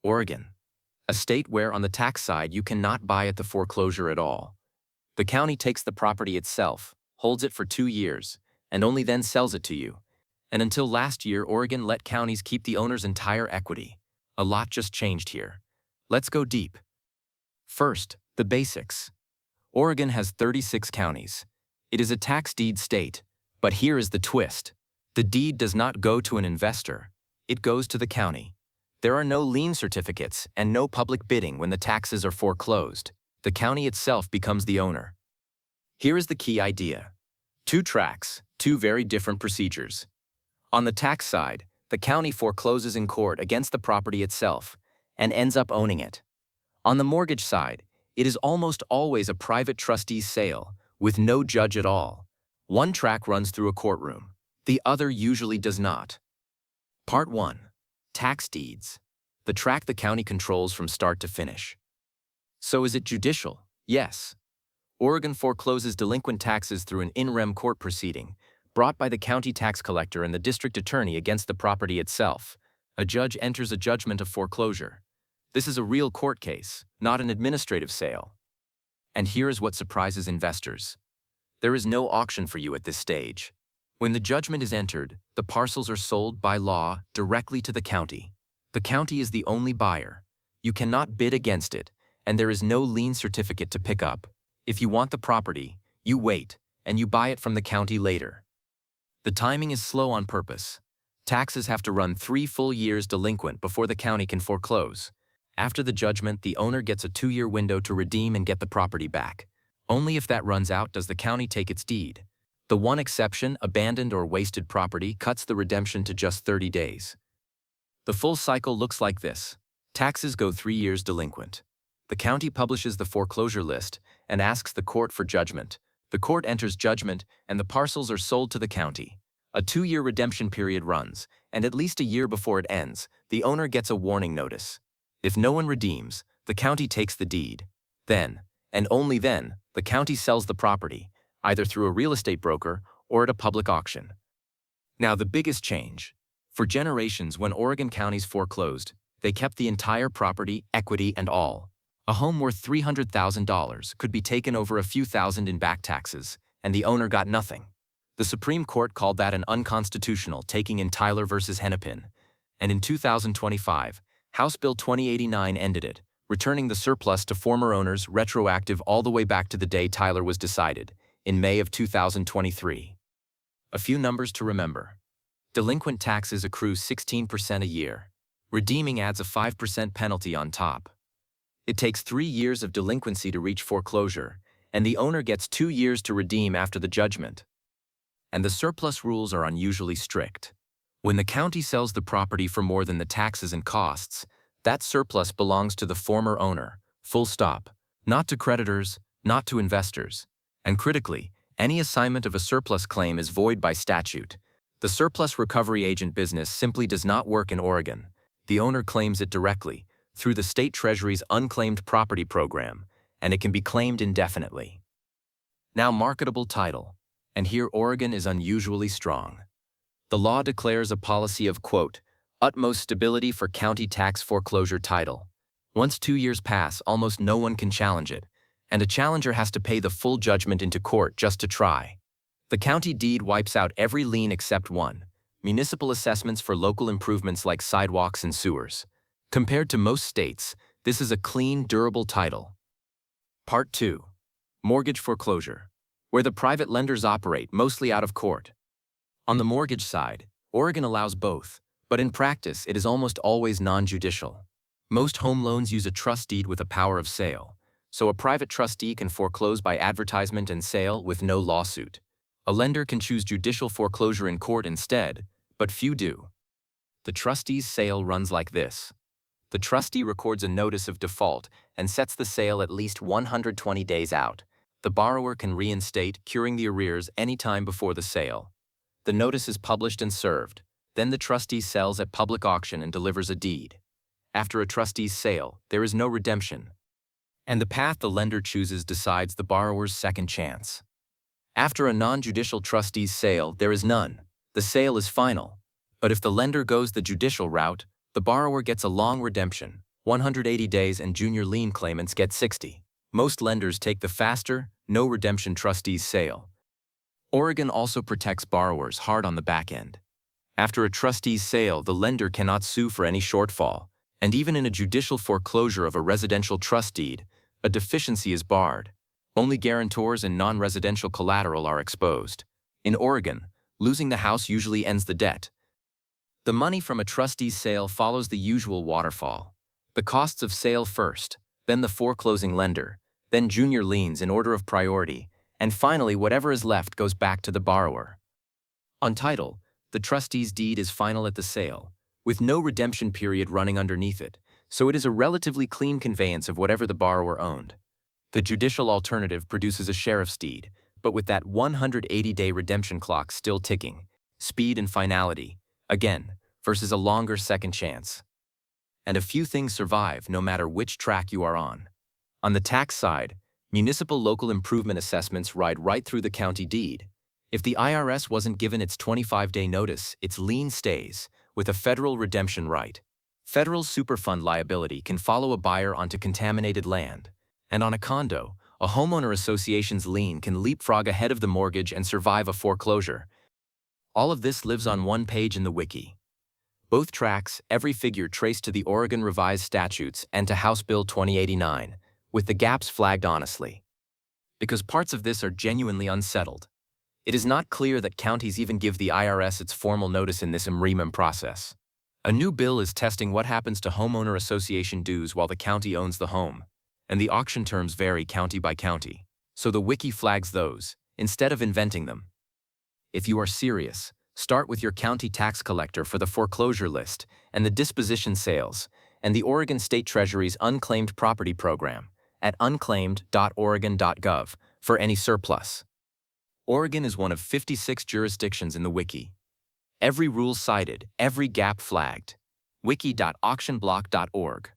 Oregon, a state where on the tax side you cannot buy at the foreclosure at all. The county takes the property itself, holds it for 2 years, and only then sells it to you. And until last year, Oregon let counties keep the owner's entire equity. A lot just changed here. Let's go deep. First, the basics. Oregon has 36 counties. It is a tax deed state, but here is the twist. The deed does not go to an investor. It goes to the county. There are no lien certificates and no public bidding when the taxes are foreclosed. The county itself becomes the owner. Here is the key idea. 2 tracks, 2 very different procedures. On the tax side, the county forecloses in court against the property itself and ends up owning it. On the mortgage side, it is almost always a private trustee's sale with no judge at all. One track runs through a courtroom. The other usually does not. Part 1. Tax deeds. The track the county controls from start to finish. So is it judicial? Yes. Oregon forecloses delinquent taxes through an in rem court proceeding, brought by the county tax collector and the district attorney against the property itself. A judge enters a judgment of foreclosure. This is a real court case, not an administrative sale. And here is what surprises investors. There is no auction for you at this stage. When the judgment is entered, the parcels are sold by law directly to the county. The county is the only buyer. You cannot bid against it, and there is no lien certificate to pick up. If you want the property, you wait, and you buy it from the county later. The timing is slow on purpose. Taxes have to run 3 full years delinquent before the county can foreclose. After the judgment, the owner gets a 2-year window to redeem and get the property back. Only if that runs out does the county take its deed. The one exception, abandoned or wasted property, cuts the redemption to just 30 days. The full cycle looks like this. Taxes go 3 years delinquent. The county publishes the foreclosure list and asks the court for judgment. The court enters judgment and the parcels are sold to the county. A 2-year redemption period runs, and at least a year before it ends, the owner gets a warning notice. If no one redeems, the county takes the deed. Then, and only then, the county sells the property, either through a real estate broker or at a public auction. Now the biggest change. For generations when Oregon counties foreclosed, they kept the entire property, equity and all. A home worth $300,000 could be taken over a few thousand in back taxes, and the owner got nothing. The Supreme Court called that an unconstitutional taking in Tyler versus Hennepin, and in 2025, House Bill 2089 ended it, returning the surplus to former owners retroactive all the way back to the day Tyler was decided, in May of 2023. A few numbers to remember. Delinquent taxes accrue 16% a year. Redeeming adds a 5% penalty on top. It takes 3 years of delinquency to reach foreclosure, and the owner gets 2 years to redeem after the judgment. And the surplus rules are unusually strict. When the county sells the property for more than the taxes and costs, that surplus belongs to the former owner, full stop, not to creditors, not to investors. And critically, any assignment of a surplus claim is void by statute. The surplus recovery agent business simply does not work in Oregon. The owner claims it directly, through the state treasury's unclaimed property program, and it can be claimed indefinitely. Now marketable title. And here Oregon is unusually strong. The law declares a policy of, quote, utmost stability for county tax foreclosure title. Once 2 years pass, almost no one can challenge it, and a challenger has to pay the full judgment into court just to try. The county deed wipes out every lien except one, municipal assessments for local improvements like sidewalks and sewers. Compared to most states, this is a clean, durable title. Part 2. Mortgage foreclosure, where the private lenders operate mostly out of court. On the mortgage side, Oregon allows both, but in practice it is almost always non-judicial. Most home loans use a trust deed with a power of sale, so a private trustee can foreclose by advertisement and sale with no lawsuit. A lender can choose judicial foreclosure in court instead, but few do. The trustee's sale runs like this. The trustee records a notice of default and sets the sale at least 120 days out. The borrower can reinstate, curing the arrears any time before the sale. The notice is published and served. Then the trustee sells at public auction and delivers a deed. After a trustee's sale, there is no redemption, and the path the lender chooses decides the borrower's second chance. After a non-judicial trustee's sale, there is none. The sale is final. But if the lender goes the judicial route, the borrower gets a long redemption, 180 days, and junior lien claimants get 60. Most lenders take the faster, no redemption trustees sale. Oregon also protects borrowers hard on the back end. After a trustee's sale, the lender cannot sue for any shortfall, and even in a judicial foreclosure of a residential trust deed, a deficiency is barred. Only guarantors and non-residential collateral are exposed. In Oregon, losing the house usually ends the debt. The money from a trustee's sale follows the usual waterfall. The costs of sale first, then the foreclosing lender, then junior liens in order of priority, and finally whatever is left goes back to the borrower. On title, the trustee's deed is final at the sale, with no redemption period running underneath it, so it is a relatively clean conveyance of whatever the borrower owned. The judicial alternative produces a sheriff's deed, but with that 180-day redemption clock still ticking, speed and finality, again, versus a longer second chance. And a few things survive no matter which track you are on. On the tax side, municipal local improvement assessments ride right through the county deed. If the IRS wasn't given its 25-day notice, its lien stays, with a federal redemption right. Federal Superfund liability can follow a buyer onto contaminated land. And on a condo, a homeowner association's lien can leapfrog ahead of the mortgage and survive a foreclosure. All of this lives on one page in the wiki. Both tracks, every figure traced to the Oregon Revised Statutes and to House Bill 2089, with the gaps flagged honestly. Because parts of this are genuinely unsettled. It is not clear that counties even give the IRS its formal notice in this MREMM process. A new bill is testing what happens to homeowner association dues while the county owns the home, and the auction terms vary county by county, so the wiki flags those, instead of inventing them. If you are serious, start with your county tax collector for the foreclosure list and the disposition sales, and the Oregon State Treasury's Unclaimed Property Program at unclaimed.oregon.gov for any surplus. Oregon is one of 56 jurisdictions in the wiki. Every rule cited, every gap flagged. wiki.auctionblock.org